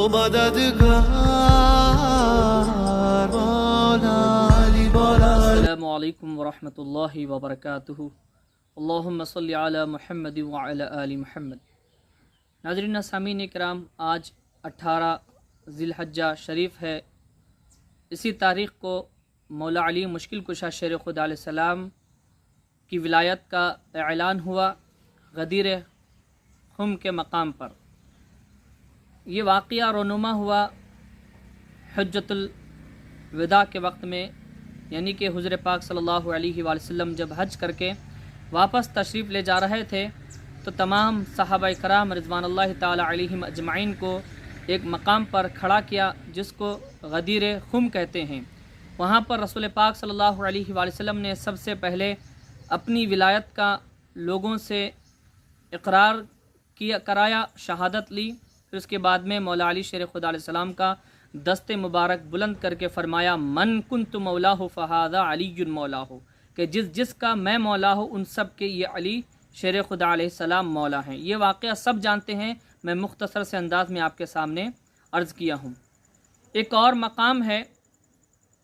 मददगार मौला अली मौला। अस्सलामु अलैकुम वरहमतुल्लाहि वबरकातुहू। अल्लाहुम्मा सल्लि अला मुहम्मद व अला आलि मुहम्मद। नाज़रीन सामीन इकराम, आज 18 ज़िलहज्जा शरीफ है। इसी तारीख़ को मौला अली मुश्किल कुशा शेर खुदा अलैहिस्सलाम की विलायत का ऐलान हुआ गदीर खुम के मकाम पर। ये वाक़या रोनुमा हुआ हज्जतुल विदा के वक्त में, यानी कि हुज़ूर पाक सल्लल्लाहु अलैहि वसल्लम जब हज करके वापस तशरीफ़ ले जा रहे थे तो तमाम सहाबा कराम रिज़वानुल्लाहि ताला अलैहिम अजमाइन को एक मकाम पर खड़ा किया जिसको गदीर खुम कहते हैं। वहाँ पर रसूल पाक सल्लल्लाहु अलैहि वसल्लम ने सबसे पहले अपनी विलायत का लोगों से इकरार कराया, शहादत ली। फिर उसके बाद में मौला अली शेर खुदा अलैहिस्सलाम का दस्ते मुबारक बुलंद करके फ़रमाया, मन कुन्तु मौला हो फ़हादा अलीयुन मौला हो, कि जिसका मैं मौला हो उन सब के ये अली शेर खुदा अलैहिस्सलाम मौला हैं। ये वाक़या सब जानते हैं, मैं मुख्तसर से अंदाज़ में आपके सामने अर्ज़ किया हूँ। एक और मकाम है,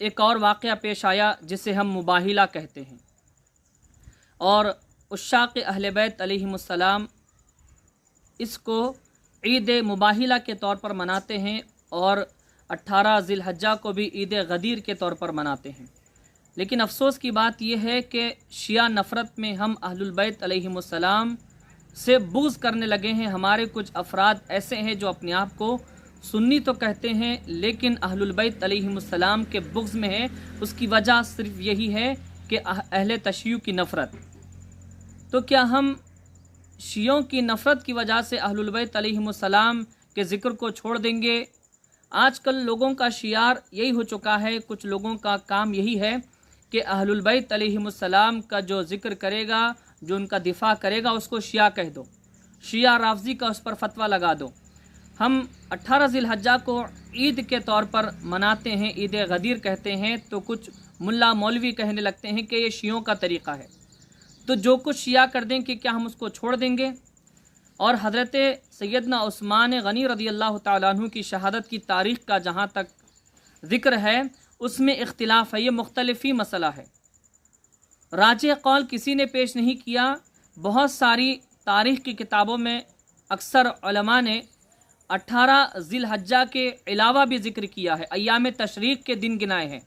एक और वाक़या पेश आया जिसे हम मुबाहिला कहते हैं, और उश्शाक़ अहले बैत अलैहिमुस्सलाम इसको ईद मुबाहिला के तौर पर मनाते हैं और 18 ज़िलहज्जा को भी ईद गदीर के तौर पर मनाते हैं। लेकिन अफसोस की बात यह है कि शिया नफ़रत में हम अहलुल बैत अलैहिमुस्सलाम से बुग़्ज़ करने लगे हैं। हमारे कुछ अफराद ऐसे हैं जो अपने आप को सुन्नी तो कहते हैं लेकिन अहलुल बैत अलैहिमुस्सलाम के बुग़्ज़ में है। उसकी वजह सिर्फ़ यही है कि अहले तशय्युअ की नफ़रत। तो क्या हम शियों की नफ़रत की वजह से अहलुल बैत अलैहिमुस्सलाम के ज़िक्र को छोड़ देंगे? आजकल लोगों का शियार यही हो चुका है, कुछ लोगों का काम यही है कि अहलुल बैत अलैहिमुस्सलाम का जो ज़िक्र करेगा, जो उनका दिफा करेगा, उसको शिया कह दो, शिया राफ़ज़ी का उस पर फतवा लगा दो। हम 18 ज़िलहज्जा को ईद के तौर पर मनाते हैं, ईद गदीर कहते हैं, तो कुछ मुल्ला मौलवी कहने लगते हैं कि ये शियों का तरीक़ा है। तो जो कुछ शिया कर दें कि क्या हम उसको छोड़ देंगे? और हज़रत सैयदना उस्मान गनी रज़ी अल्लाह तआला अन्हु की शहादत की तारीख़ का जहाँ तक ज़िक्र है उसमें इख्तिलाफ़ है, ये मुख्तलिफ़ी मसला है, राजे कौल किसी ने पेश नहीं किया। बहुत सारी तारीख़ की किताबों में अक्सर उलमा ने 18 ज़िलहज्जा के अलावा भी ज़िक्र किया है, अय्याम तशरीक़ के दिन गिनाए हैं।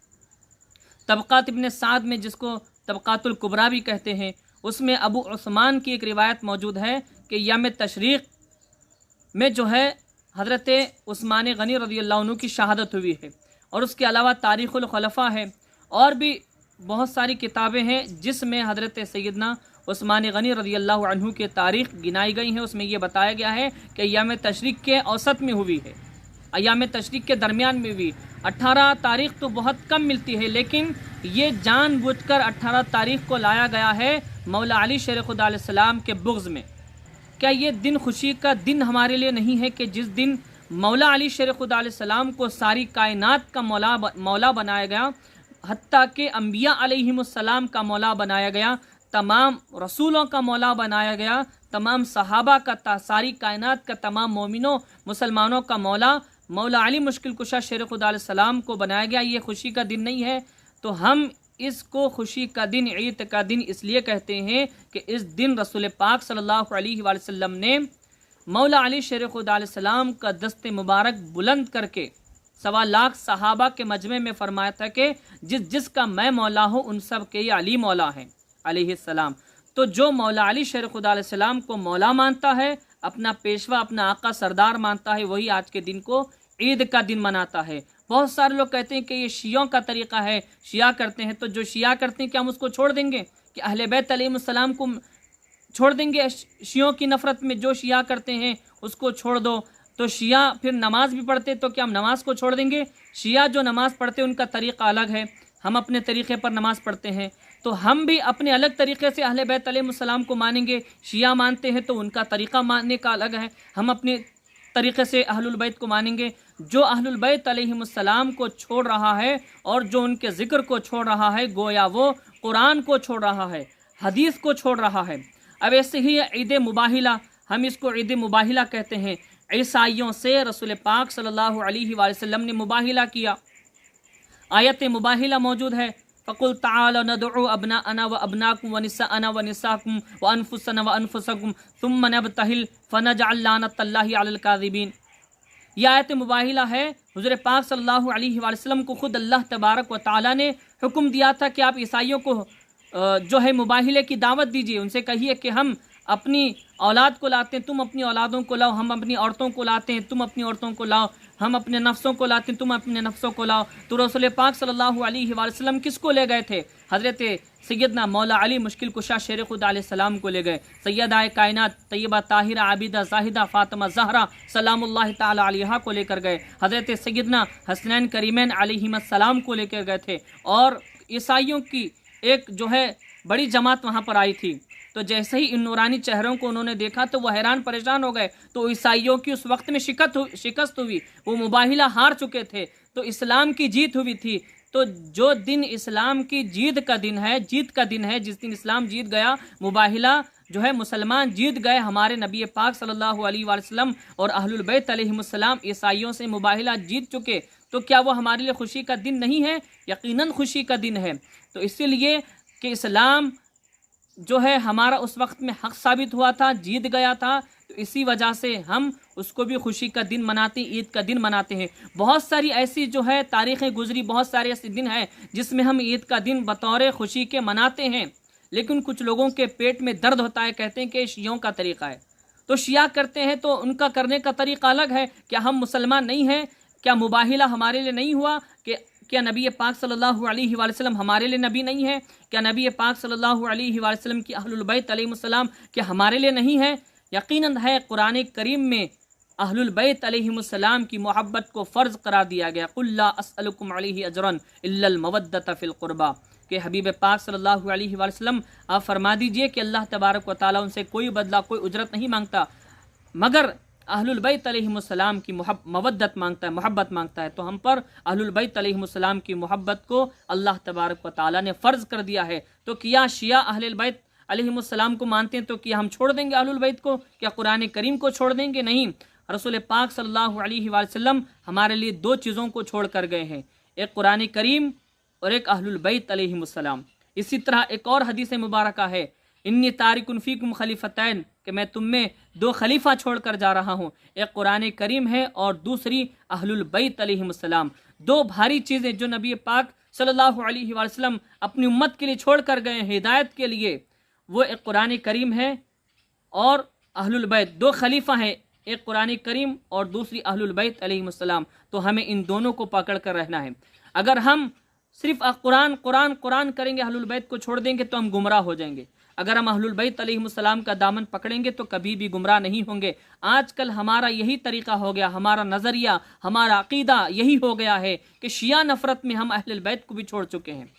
तबक़ात इब्न साद में, जिसको तबक़ातुल कुबरा भी कहते हैं, उसमें अबू उस्मान की एक रिवायत मौजूद है कि याम तशरीक़ में जो है हज़रत उस्मान गनी रज़ी अल्लाह अन्हु की शहादत हुई है। और उसके अलावा तारीख़ुल खलफ़ा है और भी बहुत सारी किताबें हैं जिसमें हज़रत सैयदना उस्मान गनी रज़ी अल्लाह अन्हु की तारीख़ गिनाई गई है। उसमें यह बताया गया है कि याम तशरीक़ के औसत में हुई है, अय्याम तशरीक़ के दरमियान में हुई। 18 तारीख़ तो बहुत कम मिलती है, लेकिन ये जानबूझकर 18 तारीख़ को लाया गया है मौला अली शेर खुदा अलैहिस्सलाम के बुग़्ज़ में। क्या ये दिन खुशी का दिन हमारे लिए नहीं है कि जिस दिन मौला अली शेर खुदा अलैहिस्सलाम को सारी कायनात का मौला बनाया गया, हत्ता के अम्बिया अलैहिमुस्सलाम का मौला बनाया गया, तमाम रसूलों का मौला बनाया गया, तमाम सहाबा का, सारी कायनात का, तमाम मोमिनों मुसलमानों का मौला अली मुश्किल कुशा शेर खुदा अलैहिस्सलाम को बनाया गया। ये खुशी का दिन नहीं है, तो हम इसको खुशी का दिन, ईद का दिन इसलिए कहते हैं कि इस दिन रसूल पाक सल्लल्लाहु अलैहि वसल्लम ने मौला अली शेर खुदा अलैहिस्सलाम का दस्ते मुबारक बुलंद करके 1.25 लाख सहाबा के मजमे में फरमाया था कि जिसका मैं मौला हूँ उन सब के ये अली मौला हैं अलैहिस्सलाम। तो जो मौला अली शेर खुदा अलैहिस्सलाम को मौला मानता है, अपना पेशवा, अपना आका, सरदार मानता है, वही आज के दिन को ईद का दिन मनाता है। बहुत सारे लोग कहते हैं कि ये शियों का तरीक़ा है, शिया करते हैं। तो जो शिया करते हैं क्या हम उसको छोड़ देंगे? कि अहले बैत अलैहिमुस्सलाम को छोड़ देंगे शियों की नफ़रत में? जो शिया करते हैं उसको छोड़ दो। तो शिया फिर नमाज भी पढ़ते, तो क्या हम नमाज को छोड़ देंगे? शिया जो नमाज़ पढ़ते उनका तरीक़ा अलग है, हम अपने तरीक़े पर नमाज़ पढ़ते हैं, तो हम भी अपने अलग तरीक़े से अहले बैत अलैहिमुस्सलाम को मानेंगे। शिया मानते हैं तो उनका तरीक़ा मानने का अलग है, हम अपने तरीक़े से अहलुल बैत को मानेंगे। जो अहलुल बैत अलैहिमुस्सलाम को छोड़ रहा है और जो उनके ज़िक्र को छोड़ रहा है, गोया वो कुरान को छोड़ रहा है, हदीस को छोड़ रहा है। अब ऐसे ही ईद मुबाहिला, हम इसको ईद मुबाहिला कहते हैं। ईसाइयों से रसूल पाक सल्लल्लाहु अलैहि वसल्लम ने मुबाहिला किया। आयत मुबाहिला मौजूद है, फ़कुल ताअलू नदउ अबनाअना व अबनाकुम व निसाअना व निसाकुम व अनफुसना व अनफुसकुम सुम्मा नबतहिल फनजअल लानतल्लाहि अलल काज़िबीन। यह आयत मुबाहिला है। हुज़ूर पाक सल्लल्लाहु अलैहि वसल्लम को खुद अल्लाह तबारक व तआला ने हुक्म दिया था कि आप ईसाइयों को जो है मुबाहिले की दावत दीजिए। उनसे कहिए कि हम अपनी औलाद को लाते हैं, तुम अपनी औलादों को लाओ, हम अपनी औरतों को लाते हैं, तुम अपनी औरतों को लाओ, हम अपने नफ्सों को लाते हैं, तुम अपने नफ्सों को लाओ। तो रसूल पाक सल्लल्लाहु अलैहि वसल्लम किसको ले गए थे? हज़रत सैयदना मौला अली मुश्किल कुशा शेर खुदा अलैहिस्सलाम को ले गए। सैयदा कायनात तैयबा ताहिरा आबिदा जाहिदा फ़ातिमा ज़हरा सलामुल्लाहि ताला अलैहा को लेकर गए। हज़रत सैयदना हसनैन करीमैन अलैहिस्सलाम को लेकर गए थे। और ईसाइयों की एक जो है बड़ी जमात वहाँ पर आई थी। तो जैसे ही इन नूरानी चेहरों को उन्होंने देखा तो वो हैरान परेशान हो गए। तो ईसाइयों की उस वक्त में शिकस्त हुई, वो मुबाहिला हार चुके थे, तो इस्लाम की जीत हुई थी। तो जो दिन इस्लाम की जीत का दिन है, जिस दिन इस्लाम जीत गया, मुबाहिला जो है मुसलमान जीत गए, हमारे नबी पाक सल्लल्लाहु अलैहि वसल्लम और अहलुल बैत अलैहिमुस्सलाम ईसाइयों से मुबाहिला जीत चुके, तो क्या वो हमारे लिए खुशी का दिन नहीं है? यकीनन खुशी का दिन है। तो इसीलिए कि इस्लाम जो है हमारा उस वक्त में हक साबित हुआ था, जीत गया था, तो इसी वजह से हम उसको भी खुशी का दिन मनाते, ईद का दिन मनाते हैं। बहुत सारी ऐसी जो है तारीखें गुजरी, बहुत सारे ऐसे दिन हैं जिसमें हम ईद का दिन बतौर खुशी के मनाते हैं। लेकिन कुछ लोगों के पेट में दर्द होता है, कहते हैं कि शियों का तरीक़ा है, तो शिया करते हैं तो उनका करने का तरीक़ा अलग है। क्या हम मुसलमान नहीं हैं? क्या मुबाहिला हमारे लिए नहीं हुआ? कि क्या नबी पाक सल्लल्लाहु अलैहि वसल्लम हमारे लिए नबी नहीं है? क्या नबी पाक सल्लल्लाहु अलैहि वसल्लम की अहलुल बैत अलैहिमुस्सलाम क्या हमारे लिए नहीं है? यकीनन है। कुरान करीम में अहलुल बैत अलैहिमुस्सलाम की मोहब्बत को फ़र्ज़ करार दिया गया। कुल ला अस्अलुकुम अलैहि अजरन इल्लल मवद्दत फ़िल क़ुरबा, कि हबीब पाक सल्लल्लाहु अलैहि वसल्लम आप फरमा दीजिए कि अल्लाह तबारक व तआला उनसे कोई बदला, कोई उजरत नहीं मांगता, मगर अहलुल बैत अलैहिमुस्सलाम की मवद्दत मांगता है, मोहब्बत मांगता है। तो हम पर अहलुल बैत अलैहिमुस्सलाम की मोहब्बत को अल्लाह तबारक व तआला ने फ़र्ज़ कर दिया है। तो क्या शिया अहलुल बैत अलैहिमुस्सलाम को मानते हैं, तो क्या हम छोड़ देंगे अहलुल बैत को? क्या कुरान करीम को छोड़ देंगे? नहीं। रसूल पाक सल्लल्लाहु अलैहि वसल्लम हमारे लिए दो चीज़ों को छोड़ कर गए हैं, एक कुरान करीम और एक अहलुल बैत अलैहिमुस्सलाम। इसी तरह एक और हदीस मुबारका है, इन्नी तारिकुन फ़ीकुम खलीफतैन, कि मैं तुम में दो खलीफा छोड़ कर जा रहा हूँ, एक कुरान करीम है और दूसरी अहलुल बैत अलैहिमुस्सलाम। दो भारी चीज़ें जो नबी पाक सल्लल्लाहु अलैहि वसल्लम अपनी उम्मत के लिए छोड़ कर गए हैं हिदायत के लिए, वो एक कुरान करीम है और अहलुल बैत। दो खलीफा हैं, एक कुरान करीम और दूसरी अहलुल बैत अलैहिमुस्सलाम। तो हमें इन दोनों को पकड़ कर रहना है। अगर हम सिर्फ कुरान कुरान कुरान करेंगे, अहलुल बैत को छोड़ देंगे, तो हम गुमराह हो जाएंगे। अगर हम अहलुल बैत अलैहिमुस्सलाम का दामन पकड़ेंगे तो कभी भी गुमराह नहीं होंगे। आजकल हमारा यही तरीका हो गया, हमारा नज़रिया, हमारा अकीदा यही हो गया है कि शिया नफ़रत में हम अहलुल बैत को भी छोड़ चुके हैं।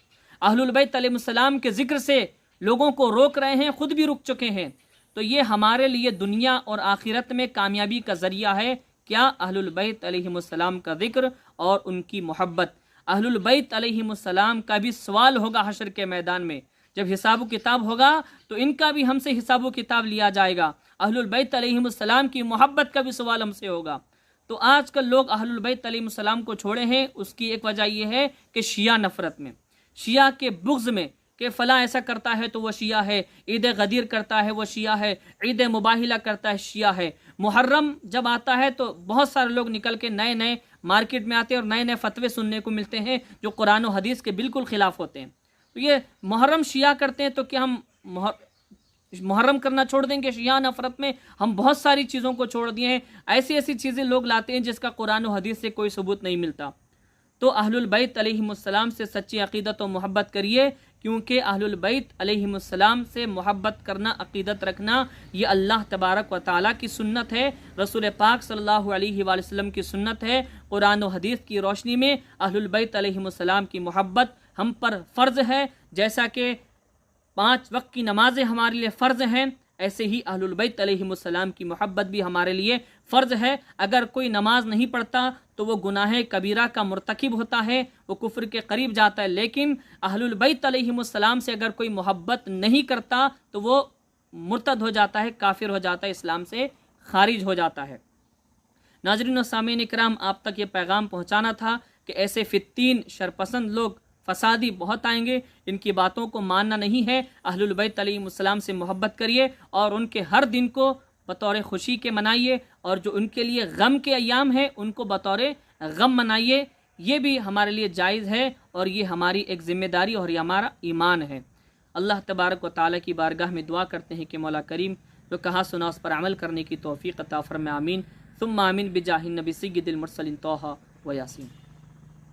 अहलुल बैत अलैहिमुस्सलाम के ज़िक्र से लोगों को रोक रहे हैं, खुद भी रुक चुके हैं। तो ये हमारे लिए दुनिया और आखिरत में कामयाबी का ज़रिया है। क्या? अहलुल बैत अलैहिमुस्सलाम का ज़िक्र और उनकी मोहब्बत। अहलुल बैत अलैहिमुस्सलाम का भी सवाल होगा हशर के मैदान में, जब हिसाब किताब होगा तो इनका भी हमसे हिसाब किताब लिया जाएगा। अहलुल बैत अलैहिमुस्सलाम की मोहब्बत का भी सवाल हमसे होगा। तो आजकल लोग अहलुल बैत अलैहिमुस्सलाम को छोड़े हैं, उसकी एक वजह यह है कि शिया नफ़रत में, शिया के बुग़्ज़ में, कि फ़लाँ ऐसा करता है तो वह शिया है, ईद गदीर करता है वो शिया है, ईद मुबाहिला करता है शिया है। मुहर्रम जब आता है तो बहुत सारे लोग निकल के नए नए मार्केट में आते हैं और नए नए फतवे सुनने को मिलते हैं जो कुरान और हदीस के बिल्कुल ख़िलाफ़ होते हैं। तो ये मुहर्रम शिया करते हैं, तो क्या हम मुहर्रम करना छोड़ देंगे? शिया नफ़रत में हम बहुत सारी चीज़ों को छोड़ दिए हैं। ऐसी ऐसी चीज़ें लोग लाते हैं जिसका कुरान और हदीस से कोई सबूत नहीं मिलता। तो अहलुल बैत अलैहिमुस्सलाम से सच्ची अक़ीदत और मोहब्बत करिए, क्योंकि अहलुल बैत अलैहिमुस्सलाम से मोहब्बत करना, अक़ीदत रखना, ये अल्लाह तबारक व तआला की सुन्नत है, रसूल पाक सल्लल्लाहु अलैहि वसल्लम की सुन्नत है। कुरान और हदीस की रोशनी में अहलुल बैत अलैहिमुस्सलाम की मोहब्बत हम पर फ़र्ज़ है। जैसा कि 5 वक्त की नमाज़ें हमारे लिए फ़र्ज़ हैं, ऐसे ही अहलुल बैत अलैहिमुस्सलाम की मोहब्बत भी हमारे लिए फ़र्ज़ है। अगर कोई नमाज नहीं पढ़ता तो वो गुनाह कबीरा का मुर्तकिब होता है, वो कुफ्र के करीब जाता है। लेकिन अहलुल बैत अलैहिमुस्सलाम से अगर कोई मोहब्बत नहीं करता तो वो मुर्तद हो जाता है, काफिर हो जाता है, इस्लाम से खारिज हो जाता है। नाज़रीन और सामीन इकराम, आप तक ये पैगाम पहुँचाना था कि ऐसे फित्तीन शरपसंद लोग फसादी बहुत आएंगे, इनकी बातों को मानना नहीं है। अहलुल बैत अलैहिमुस्सलाम से मोहब्बत करिए और उनके हर दिन को बतौर खुशी के मनाइए, और जो उनके लिए गम के अयाम है उनको बतौर गम मनाइए। ये भी हमारे लिए जायज़ है और ये हमारी एक ज़िम्मेदारी और ये हमारा ईमान है। अल्लाह तबारक व तआला की बारगाह में दुआ करते हैं कि मौला करीम जो कहा सुना उस पर अमल करने की तौफीक अता फरमाए। आमीन सुम्मा आमीन बिजाहिन नबी सय्यिदिल मुरसलीन तोहा व यासीन।